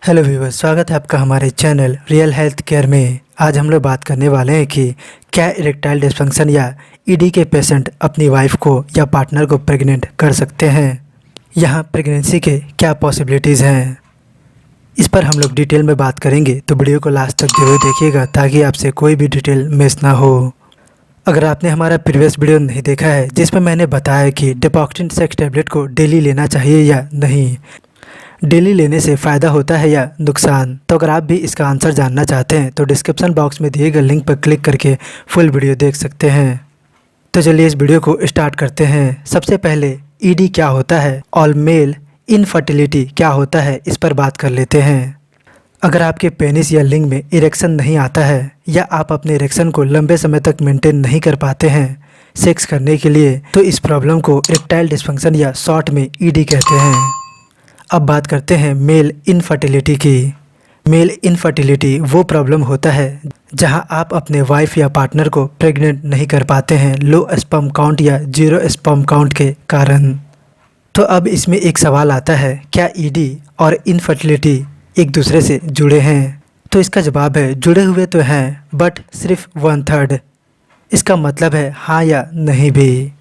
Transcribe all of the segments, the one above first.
Hello viewers, स्वागत है आपका हमारे चैनल रियल हेल्थ केयर में। आज हम लोग बात करने वाले हैं कि क्या इरेक्टाइल डिस्फंक्शन या ईडी के पेशेंट अपनी वाइफ को या पार्टनर को प्रेग्नेंट कर सकते हैं। यहाँ प्रेगनेंसी के क्या पॉसिबिलिटीज़ हैं, इस पर हम लोग डिटेल में बात करेंगे, तो वीडियो को लास्ट तक जरूर देखिएगा ताकि आपसे कोई भी डिटेल मिस ना हो। अगर आपने हमारा प्रीवियस वीडियो नहीं देखा है जिसमें मैंने बताया कि डेपोक्सिन सेक्स टैबलेट को डेली लेना चाहिए या नहीं, डेली लेने से फ़ायदा होता है या नुकसान, तो अगर आप भी इसका आंसर जानना चाहते हैं तो डिस्क्रिप्शन बॉक्स में दिए गए लिंक पर क्लिक करके फुल वीडियो देख सकते हैं। तो चलिए इस वीडियो को स्टार्ट करते हैं। सबसे पहले ईडी क्या होता है और मेल इनफर्टिलिटी क्या होता है, इस पर बात कर लेते हैं। अगर आपके पेनिस या लिंग में इरेक्शन नहीं आता है या आप अपने इरेक्शन को लंबे समय तक मेंटेन नहीं कर पाते हैं सेक्स करने के लिए, तो इस प्रॉब्लम को इरेक्टाइल डिस्फंक्शन या शॉर्ट में ईडी कहते हैं। अब बात करते हैं मेल इनफर्टिलिटी की। मेल इनफर्टिलिटी वो प्रॉब्लम होता है जहां आप अपने वाइफ या पार्टनर को प्रेग्नेंट नहीं कर पाते हैं लो स्पर्म काउंट या जीरो स्पर्म काउंट के कारण। तो अब इसमें एक सवाल आता है, क्या ईडी और इनफर्टिलिटी एक दूसरे से जुड़े हैं? तो इसका जवाब है जुड़े हुए तो हैं, बट सिर्फ 1/3। इसका मतलब है हाँ या नहीं भी।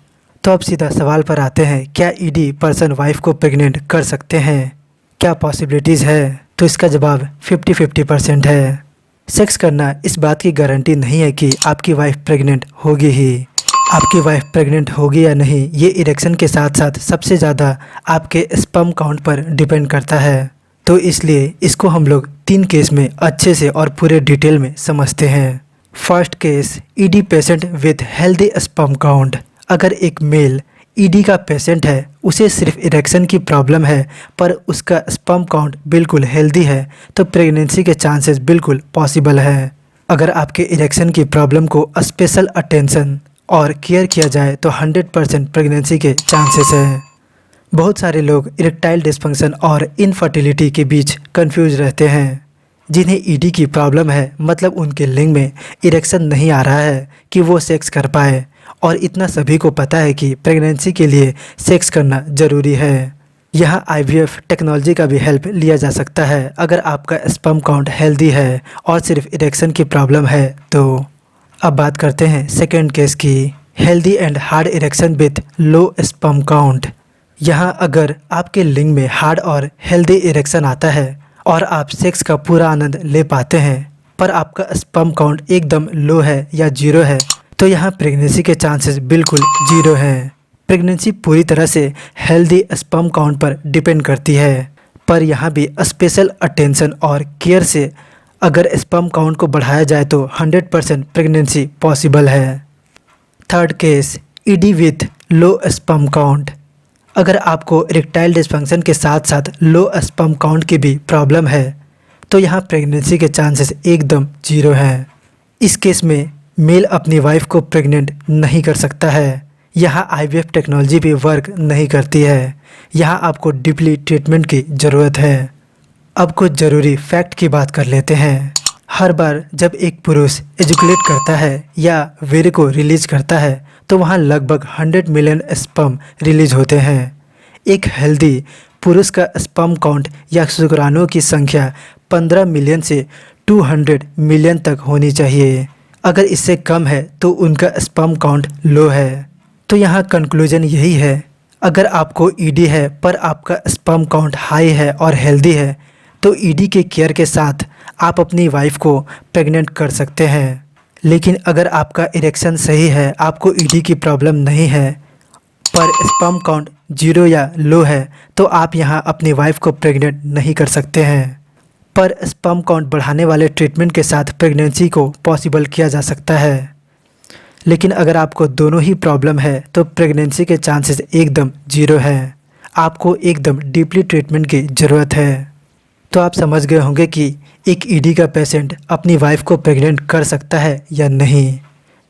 तो अब सीधा सवाल पर आते हैं, क्या ईडी पर्सन वाइफ को प्रेग्नेंट कर सकते हैं? क्या पॉसिबिलिटीज़ है? तो इसका जवाब 50-50% है। सेक्स करना इस बात की गारंटी नहीं है कि आपकी वाइफ प्रेग्नेंट होगी ही। आपकी वाइफ प्रेग्नेंट होगी या नहीं, ये इरेक्शन के साथ साथ सबसे ज़्यादा आपके स्पर्म काउंट पर डिपेंड करता है। तो इसलिए इसको हम लोग 3 केस में अच्छे से और पूरे डिटेल में समझते हैं। First case, ED patient with healthy sperm count. अगर एक मेल ईडी का पेशेंट है, उसे सिर्फ इरेक्शन की प्रॉब्लम है पर उसका स्पर्म काउंट बिल्कुल हेल्दी है, तो प्रेगनेंसी के चांसेस बिल्कुल पॉसिबल है। अगर आपके इरेक्शन की प्रॉब्लम को स्पेशल अटेंशन और केयर किया जाए तो 100% प्रेगनेंसी के चांसेस हैं। बहुत सारे लोग इरेक्टाइल डिस्फंक्शन और इनफर्टिलिटी के बीच कंफ्यूज रहते हैं। जिन्हें ईडी की प्रॉब्लम है, मतलब उनके लिंग में इरेक्शन नहीं आ रहा है कि वो सेक्स कर पाए, और इतना सभी को पता है कि प्रेगनेंसी के लिए सेक्स करना ज़रूरी है। यहाँ आईवीएफ टेक्नोलॉजी का भी हेल्प लिया जा सकता है अगर आपका स्पर्म काउंट हेल्दी है और सिर्फ इरेक्शन की प्रॉब्लम है तो। अब बात करते हैं सेकेंड केस की, healthy and hard erection with low sperm count. यहाँ अगर आपके लिंग में हार्ड और हेल्दी इरेक्शन आता है और आप सेक्स का पूरा आनंद ले पाते हैं पर आपका स्पर्म काउंट एकदम लो है या जीरो है, तो यहाँ प्रेगनेंसी के चांसेस बिल्कुल जीरो हैं। प्रेगनेंसी पूरी तरह से हेल्दी स्पर्म काउंट पर डिपेंड करती है, पर यहाँ भी स्पेशल अटेंशन और केयर से अगर स्पर्म काउंट को बढ़ाया जाए तो 100% प्रेगनेंसी पॉसिबल है। Third case, ED with low sperm count. अगर आपको इरेक्टाइल डिस्फंक्शन के साथ साथ लो स्पर्म काउंट की भी प्रॉब्लम है तो यहाँ प्रेगनेंसी के चांसेस एकदम जीरो हैं। इस केस में मेल अपनी वाइफ को प्रेग्नेंट नहीं कर सकता है। यहाँ आईवीएफ टेक्नोलॉजी भी वर्क नहीं करती है। यहाँ आपको डीपली ट्रीटमेंट की ज़रूरत है। अब कुछ ज़रूरी फैक्ट की बात कर लेते हैं। हर बार जब एक पुरुष एजुकुलेट करता है या वीर्य को रिलीज करता है तो वहाँ लगभग 100 मिलियन स्पर्म रिलीज होते हैं। एक हेल्दी पुरुष का स्पर्म काउंट या शुक्राणुओं की संख्या 15 मिलियन से 200 मिलियन तक होनी चाहिए। अगर इससे कम है तो उनका स्पर्म काउंट लो है। तो यहाँ कंक्लूजन यही है, अगर आपको ईडी है पर आपका स्पर्म काउंट हाई है और हेल्दी है तो ईडी के केयर के साथ आप अपनी वाइफ को प्रेग्नेंट कर सकते हैं। लेकिन अगर आपका इरेक्शन सही है, आपको ईडी की प्रॉब्लम नहीं है पर स्पर्म काउंट जीरो या लो है, तो आप यहाँ अपनी वाइफ को प्रेग्नेंट नहीं कर सकते हैं। पर स्पर्म काउंट बढ़ाने वाले ट्रीटमेंट के साथ प्रेगनेंसी को पॉसिबल किया जा सकता है। लेकिन अगर आपको दोनों ही प्रॉब्लम है तो प्रेगनेंसी के चांसेस एकदम जीरो हैं। आपको एकदम डीपली ट्रीटमेंट की ज़रूरत है। तो आप समझ गए होंगे कि एक ईडी का पेशेंट अपनी वाइफ को प्रेग्नेंट कर सकता है या नहीं।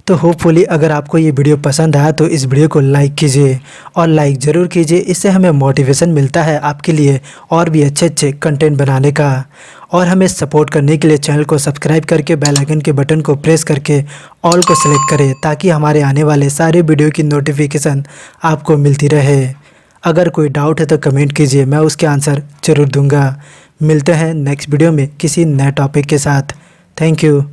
तो होपफुली अगर आपको ये वीडियो पसंद आया तो इस वीडियो को लाइक कीजिए और लाइक ज़रूर कीजिए। इससे हमें मोटिवेशन मिलता है आपके लिए और भी अच्छे अच्छे कंटेंट बनाने का। और हमें सपोर्ट करने के लिए चैनल को सब्सक्राइब करके बेल आइकन के बटन को प्रेस करके ऑल को सेलेक्ट करें ताकि हमारे आने वाले सारे वीडियो की नोटिफिकेशन आपको मिलती रहे। अगर कोई डाउट है तो कमेंट कीजिए, मैं उसके आंसर ज़रूर दूंगा। मिलते हैं नेक्स्ट वीडियो में किसी नए टॉपिक के साथ। Thank you.